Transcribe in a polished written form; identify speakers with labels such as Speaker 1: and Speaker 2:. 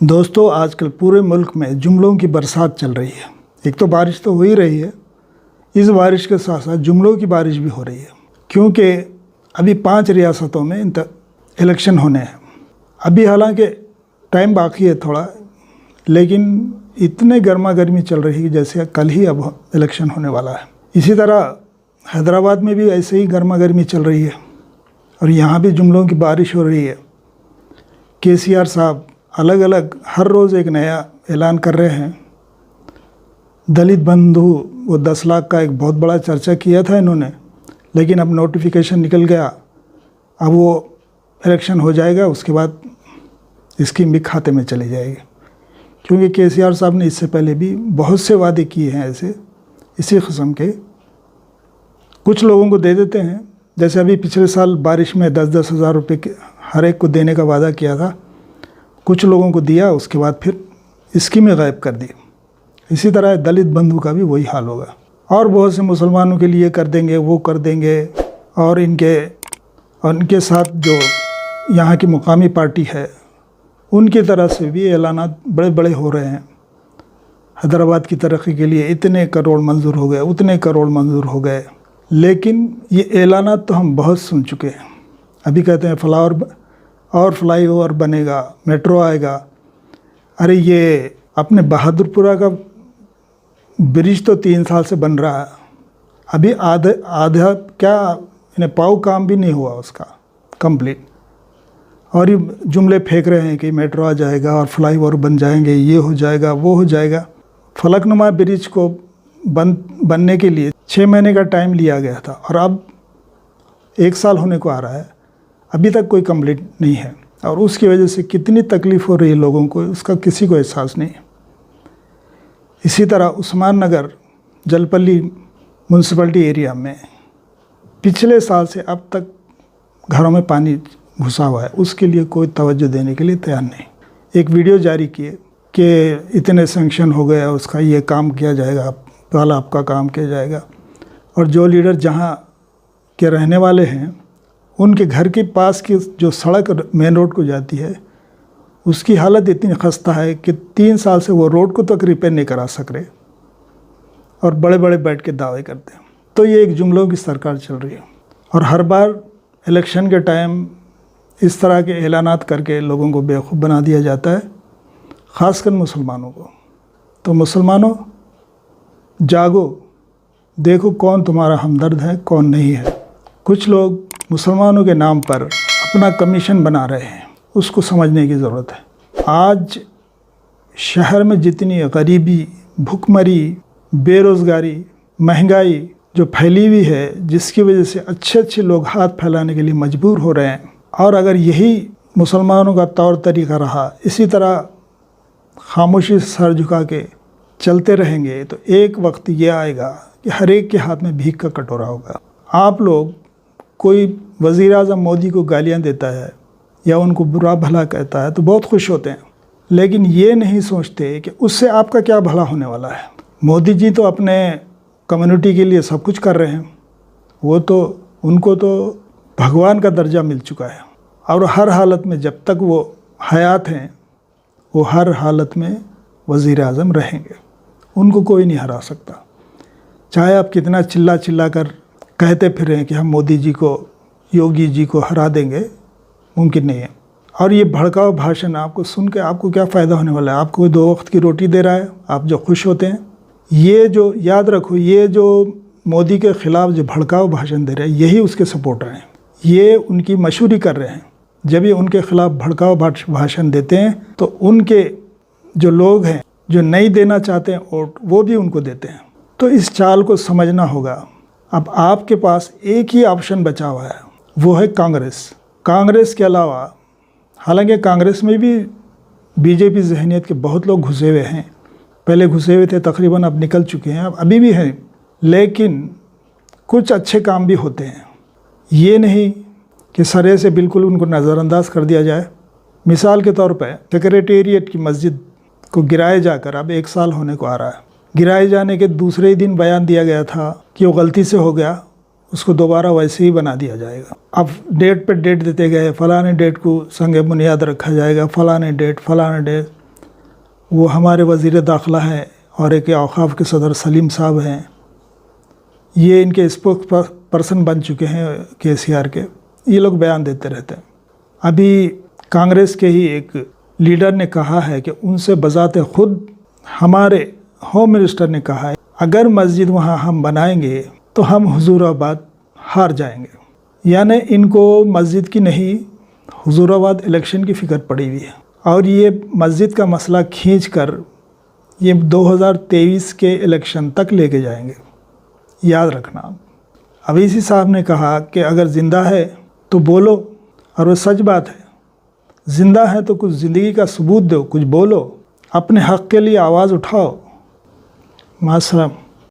Speaker 1: दोस्तों, आजकल पूरे मुल्क में जुमलों की बरसात चल रही है। एक तो बारिश तो हो ही रही है, इस बारिश के साथ साथ जुमलों की बारिश भी हो रही है, क्योंकि अभी 5 रियासतों में इलेक्शन होने हैं। अभी हालांकि टाइम बाकी है थोड़ा, लेकिन इतने गर्मा गर्मी चल रही है जैसे कल ही अब इलेक्शन होने वाला है। इसी तरह हैदराबाद में भी ऐसे ही गर्मा गर्मी चल रही है और यहाँ भी जुमलों की बारिश हो रही है। केसीआर साहब अलग अलग हर रोज़ एक नया ऐलान कर रहे हैं। दलित बंधु वो 10 लाख का एक बहुत बड़ा चर्चा किया था इन्होंने, लेकिन अब नोटिफिकेशन निकल गया। अब वो इलेक्शन हो जाएगा, उसके बाद स्कीम भी खाते में चली जाएगी, क्योंकि केसीआर साहब ने इससे पहले भी बहुत से वादे किए हैं ऐसे इसी किस्म के। कुछ लोगों को दे देते हैं, जैसे अभी पिछले साल बारिश में 10-10 हज़ार रुपये हर एक को देने का वादा किया था। कुछ लोगों को दिया, उसके बाद फिर स्कीमें गायब कर दी। इसी तरह दलित बंधु का भी वही हाल होगा। और बहुत से मुसलमानों के लिए कर देंगे, वो कर देंगे। और इनके साथ जो यहाँ की मुकामी पार्टी है, उनकी तरफ से भी ऐलानात बड़े बड़े हो रहे हैं। हैदराबाद की तरक्की के लिए इतने करोड़ मंजूर हो गए, उतने करोड़ मंजूर हो गए। लेकिन ये ऐलानात तो हम बहुत सुन चुके हैं। अभी कहते हैं फ्लाईओवर बनेगा, मेट्रो आएगा। अरे ये अपने बहादुरपुरा का ब्रिज तो 3 साल से बन रहा है, अभी आधा क्या इन्हें पाव काम भी नहीं हुआ उसका कंप्लीट। और ये जुमले फेंक रहे हैं कि मेट्रो आ जाएगा और फ्लाईओवर बन जाएंगे, ये हो जाएगा, वो हो जाएगा। फलकनुमा ब्रिज को बनने के लिए 6 महीने का टाइम लिया गया था और अब 1 साल होने को आ रहा है, अभी तक कोई कंप्लीट नहीं है। और उसकी वजह से कितनी तकलीफ़ हो रही है लोगों को, उसका किसी को एहसास नहीं है। इसी तरह उस्मान नगर जलपल्ली म्यूनसिपलिटी एरिया में पिछले साल से अब तक घरों में पानी घुसा हुआ है, उसके लिए कोई तवज्जो देने के लिए तैयार नहीं। एक वीडियो जारी किए कि इतने सैंक्शन हो गया, उसका ये काम किया जाएगा, तालाब का काम किया जाएगा। और जो लीडर जहाँ के रहने वाले हैं, उनके घर के पास की जो सड़क मेन रोड को जाती है, उसकी हालत इतनी खस्ता है कि 3 साल से वो रोड को तक रिपेयर नहीं करा सक रहे और बड़े बड़े बैठ के दावे करते हैं। तो ये एक जुमलों की सरकार चल रही है और हर बार इलेक्शन के टाइम इस तरह के ऐलानात करके लोगों को बेवकूफ़ बना दिया जाता है, ख़ासकर मुसलमानों को। तो मुसलमानों जागो, देखो कौन तुम्हारा हमदर्द है, कौन नहीं है। कुछ लोग मुसलमानों के नाम पर अपना कमीशन बना रहे हैं, उसको समझने की ज़रूरत है। आज शहर में जितनी गरीबी, भुखमरी, बेरोज़गारी, महंगाई जो फैली हुई है, जिसकी वजह से अच्छे अच्छे लोग हाथ फैलाने के लिए मजबूर हो रहे हैं। और अगर यही मुसलमानों का तौर तरीका रहा, इसी तरह खामोशी से सर झुका के चलते रहेंगे, तो एक वक्त ये आएगा कि हर एक के हाथ में भीख का कटोरा होगा। आप लोग, कोई वज़ीर आज़म मोदी को गालियाँ देता है या उनको बुरा भला कहता है तो बहुत खुश होते हैं, लेकिन ये नहीं सोचते कि उससे आपका क्या भला होने वाला है। मोदी जी तो अपने कम्युनिटी के लिए सब कुछ कर रहे हैं, उनको तो भगवान का दर्जा मिल चुका है। और हर हालत में जब तक वो हयात हैं, वो हर हालत में वज़ीर आज़म रहेंगे, उनको कोई नहीं हरा सकता। चाहे आप कितना चिल्ला कर कहते फिरें कि हम मोदी जी को, योगी जी को हरा देंगे, मुमकिन नहीं है। और ये भड़काऊ भाषण आपको सुन के आपको क्या फ़ायदा होने वाला है? आपको 2 वक्त की रोटी दे रहा है, आप जो खुश होते हैं। ये जो याद रखो, ये जो मोदी के ख़िलाफ़ जो भड़काऊ भाषण दे रहे हैं, यही उसके सपोर्टर हैं, ये उनकी मशहूरी कर रहे हैं। जब ये उनके ख़िलाफ़ भड़काऊ भाषण देते हैं तो उनके जो लोग हैं, जो नहीं देना चाहते हैं वोट, वो भी उनको देते हैं। तो इस चाल को समझना होगा। अब आपके पास एक ही ऑप्शन बचा हुआ है, वो है कांग्रेस के अलावा, हालांकि कांग्रेस में भी बीजेपी ज़हनियत के बहुत लोग घुसे हुए हैं। पहले घुसे हुए थे, तकरीबन अब निकल चुके हैं, अब अभी भी हैं, लेकिन कुछ अच्छे काम भी होते हैं। ये नहीं कि सरे से बिल्कुल उनको नज़रअंदाज कर दिया जाए। मिसाल के तौर पर सेक्रेटेरिएट की मस्जिद को गिराए जाकर अब 1 साल होने को आ रहा है। गिराए जाने के दूसरे ही दिन बयान दिया गया था कि वो गलती से हो गया, उसको दोबारा वैसे ही बना दिया जाएगा। अब डेट पे डेट देते गए, फ़लाने डेट को संग बुनियाद रखा जाएगा, फ़लाने डेट। वो हमारे वज़ीर दाखिला हैं और एक औक़ाफ़ के सदर सलीम साहब हैं, ये इनके स्पोक्स पर्सन बन चुके हैं KCR के। ये लोग बयान देते रहते हैं। अभी कांग्रेस के ही एक लीडर ने कहा है कि उनसे बज़ाते ख़ुद हमारे होम मिनिस्टर ने कहा है अगर मस्जिद वहाँ हम बनाएंगे तो हम हुजूराबाद हार जाएंगे। यानी इनको मस्जिद की नहीं, हुजूराबाद इलेक्शन की फ़िक्र पड़ी हुई है और ये मस्जिद का मसला खींच कर ये 2023 के इलेक्शन तक लेके जाएंगे, याद रखना। अवीसी साहब ने कहा कि अगर ज़िंदा है तो बोलो, और वो सच बात है। ज़िंदा है तो कुछ ज़िंदगी का सबूत दो, कुछ बोलो, अपने हक़ के लिए आवाज़ उठाओ। मासलाम।